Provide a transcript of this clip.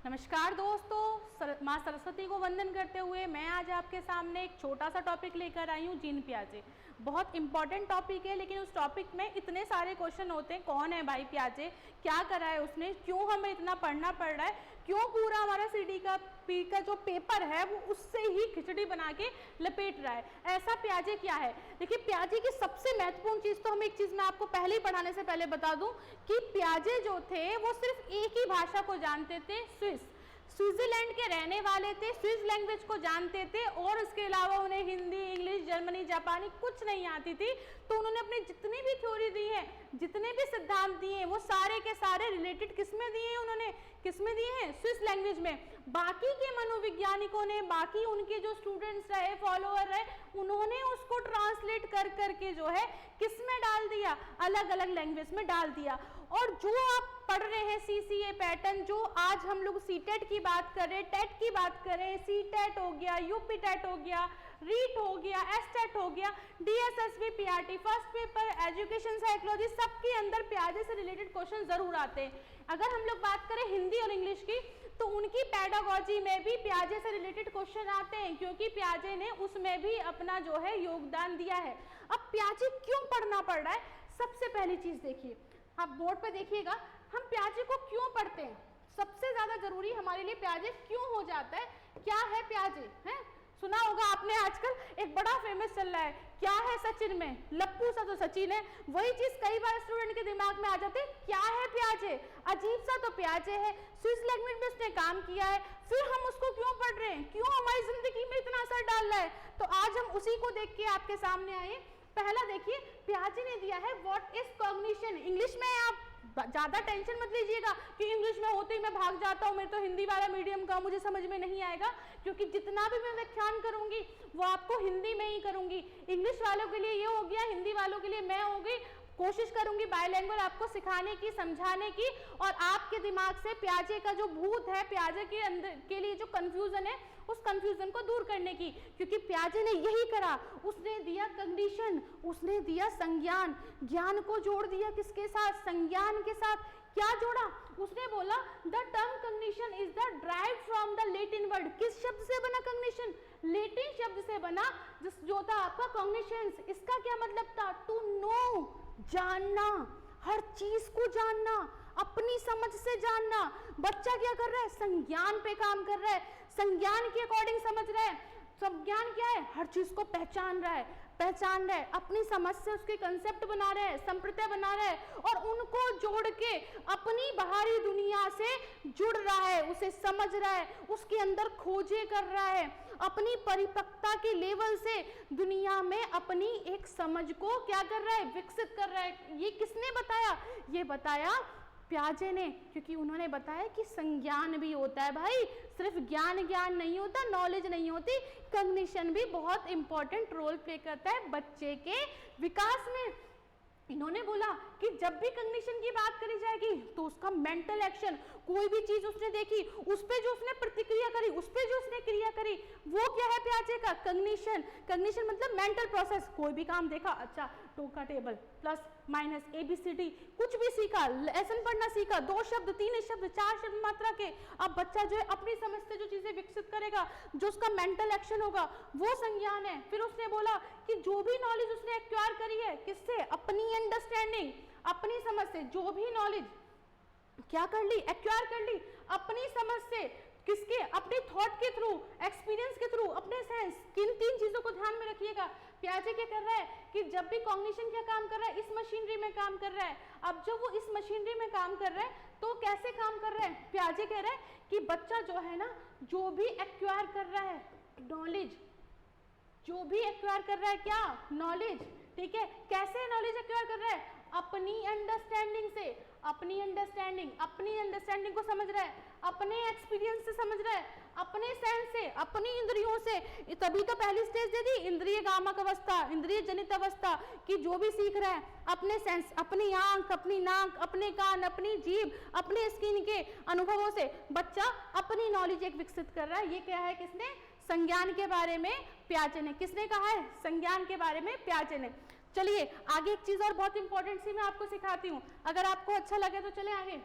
नमस्कार दोस्तों, माँ सरस्वती को वंदन करते हुए मैं आज आपके सामने एक छोटा सा टॉपिक लेकर आई हूँ, जीन पियाजे। बहुत इंपॉर्टेंट टॉपिक है, लेकिन उस टॉपिक में इतने सारे क्वेश्चन होते हैं। कौन है भाई पियाजे, क्या करा है उसने, क्यों हमें इतना पढ़ना पड़ रहा है, क्यों पूरा हमारा सीडी का का जो पेपर है वो उससे ही खिचड़ी बना के लपेट रहा है। ऐसा पियाजे क्या है? देखिए, पियाजे की सबसे महत्वपूर्ण चीज़ तो हम एक चीज़ मैं आपको पहले ही पढ़ाने से पहले बता दूं कि पियाजे जो थे वो सिर्फ एक ही भाषा को जानते थे, स्विट्जरलैंड के रहने वाले थे, स्विस लैंग्वेज को जानते थे और इसके अलावा उन्हें हिंदी, इंग्लिश, जर्मनी, जापानी कुछ नहीं आती थी। तो उन्होंने अपनी जितनी भी थ्योरी दी है, जितने भी सिद्धांत दिए हैं, वो सारे के सारे रिलेटेड किसमें दिए हैं? उन्होंने किसमें दिए हैं? स्विस लैंग्वेज में। बाकी के मनोवैज्ञानिकों ने, बाकी उनके जो स्टूडेंट्स रहे, फॉलोअर रहे, उन्होंने उसको ट्रांसलेट कर करके जो है किसमें डाल दिया? अलग अलग लैंग्वेज में डाल दिया। और जो आप पढ़ रहे हैं सीसीए पैटर्न, जो आज हम लोग सीटेट की बात करें, टेट की बात करें, सीटेट हो गया, यूपी टेट हो गया, रीट हो गया, एसटेट हो गया, DSSB, PRT, first paper, education psychology, सबके अंदर पियाजे से रिलेटेड क्वेश्चन जरूर आते हैं। अगर हम लोग बात करें हिंदी और इंग्लिश की, तो उनकी पेडागोजी में भी पियाजे से रिलेटेड क्वेश्चन आते हैं, क्योंकि पियाजे ने उसमें भी अपना जो है योगदान दिया है। अब पियाजे क्यों पढ़ना पड़ रहा है? सबसे पहली चीज देखिए, आप बोर्ड पे देखिएगा, हम पियाजे को क्यों पढ़ते हैं? सबसे ज्यादा जरूरी हमारे लिए पियाजे क्यों हो जाता है? क्या है पियाजे? है सुना होगा आपने, आजकल एक बड़ा फेमस चल रहा है, क्या है सचिन में, लप्पू सा तो सचिन है। वही चीज कई बार स्टूडेंट के दिमाग में आ जाती है, क्या है पियाजे, अजीब सा तो पियाजे है, स्विस लैंग्वेज में उसने काम किया है, फिर हम उसको क्यों पढ़ रहे हैं, क्यों हमारी जिंदगी में इतना असर डाल रहा है? तो आज हम उसी को देख के आपके सामने आए। पहला देखिए, पियाजे ने दिया है व्हाट इज कॉग्निशन। इंग्लिश में आप ज्यादा टेंशन मत लीजिएगा कि इंग्लिश में होते ही मैं भाग जाता हूँ, मेरे तो हिंदी वाला मीडियम का, मुझे समझ में नहीं आएगा, क्योंकि जितना भी मैं व्याख्यान करूंगी वो आपको हिंदी में ही करूंगी। इंग्लिश वालों के लिए ये हो गया, हिंदी वालों के लिए मैं हो गई। कोशिश करूंगी बायलैंग्वेज आपको सिखाने की, समझाने की, और आपके दिमाग से पियाजे का जो भूत है, पियाजे के अंदर के लिए जो कंफ्यूजन है, उस कंफ्यूजन को दूर करने की। क्योंकि पियाजे ने यही करा, उसने दिया कंडीशन, उसने दिया संज्ञान, ज्ञान को जोड़ दिया किसके साथ? संज्ञान के साथ। क्या जोड़ा? उसने बोला the term cognition is the derived from the Latin word. किस शब्द से बना कॉग्निशन? लैटिन शब्द से बना, जो था आपका कॉग्निशंस। इसका क्या मतलब था? टू नो, जानना, हर चीज को जानना, अपनी समझ से जानना। बच्चा क्या कर रहा है? संज्ञान पे काम कर रहा है, संज्ञान के अकॉर्डिंग समझ रहा है। संज्ञान क्या है? हर चीज को पहचान रहा है, अपनी समझ से उसके कंसेप्ट बना रहा है, संप्रत्यय बना रहा है, और उनको जोड़ के अपनी बाहरी दुनिया से जुड़ रहा है, उसे समझ रहा है, उसके अंदर खोजे कर रहा है, अपनी परिपक्वता के लेवल से दुनिया में अपनी एक समझ को क्या कर रहा है? विकसित कर रहा है। ये किसने बताया? ये बताया पियाजे ने, क्योंकि उन्होंने बताया कि संज्ञान भी होता है भाई, सिर्फ ज्ञान नहीं होता, नॉलेज नहीं होती, कॉग्निशन भी बहुत इंपॉर्टेंट रोल प्ले करता है बच्चे के विकास में। इन्होंने बोला कि जब भी कॉग्निशन की बात करी जाएगी तो उसका मेंटल एक्शन, कोई भी चीज उसने देखी, उस पे जो उसने प्रतिक्रिया करी, उस पे जो उसने क्रिया करी, वो क्या है पियाजे का? कॉग्निशन। कॉग्निशन मतलब मेंटल प्रोसेस। कोई भी काम देखा, अच्छा टू का टेबल, प्लस माइनस, ABCD, कुछ भी सीखा, लेसन पढ़ना सीखा, 2 शब्द, 3 शब्द, 4 शब्द मात्रा के। अब बच्चा जो है अपनी समझ से जो चीजें विकसित करेगा, जो उसका मेंटल एक्शन होगा, वो संज्ञान है। फिर उसने बोला कि जो भी नॉलेज उसने एक्वायर करी है, किससे? अपनी अंडरस्टैंडिंग, अपनी समझ से, जो भी नॉलेज क्या कर ली? एक्वायर कर ली अपनी समझ से। किसके? अपने थॉट के थ्रू, एक्सपीरियंस के थ्रू, अपने सेंस। किन 3 चीजों को ध्यान में रखिएगा। पियाजे क्या कर रहा है कि जब भी कॉग्निशन क्या काम कर रहा है? इस मशीनरी में काम कर रहा है। अब जब वो इस मशीनरी में काम कर रहा है तो कैसे काम कर रहा है? पियाजे कह रहा है कि बच्चा जो है ना, जो भी एक्वायर कर रहा है नॉलेज, जो भी एक्वायर कर रहा है क्या? नॉलेज। ठीक है, कैसे नॉलेज एक्वायर कर रहा है? अपनी अंडरस्टैंडिंग से, अपनी अंडरस्टैंडिंग को समझ रहा है, अपने एक्सपीरियंस से समझ रहा है, अपने सेंस से, अपनी इंद्रियों से। तभी तो पहली स्टेज दे दी, इंद्रिय गामक अवस्था, इंद्रिय जनित अवस्था, कि जो भी सीख रहा है अपने सेंस, अपनी आंख, अपनी नाक, अपने कान, अपनी जीभ, अपने स्किन के अनुभवों से बच्चा अपनी नॉलेज एक विकसित कर रहा है। ये क्या है? किसने? संज्ञान के बारे में पियाजे ने। किसने कहा है? संज्ञान के बारे में पियाजे ने। चलिए आगे एक चीज और बहुत इंपॉर्टेंट सी मैं आपको सिखाती हूँ, अगर आपको अच्छा लगे तो चले आगे।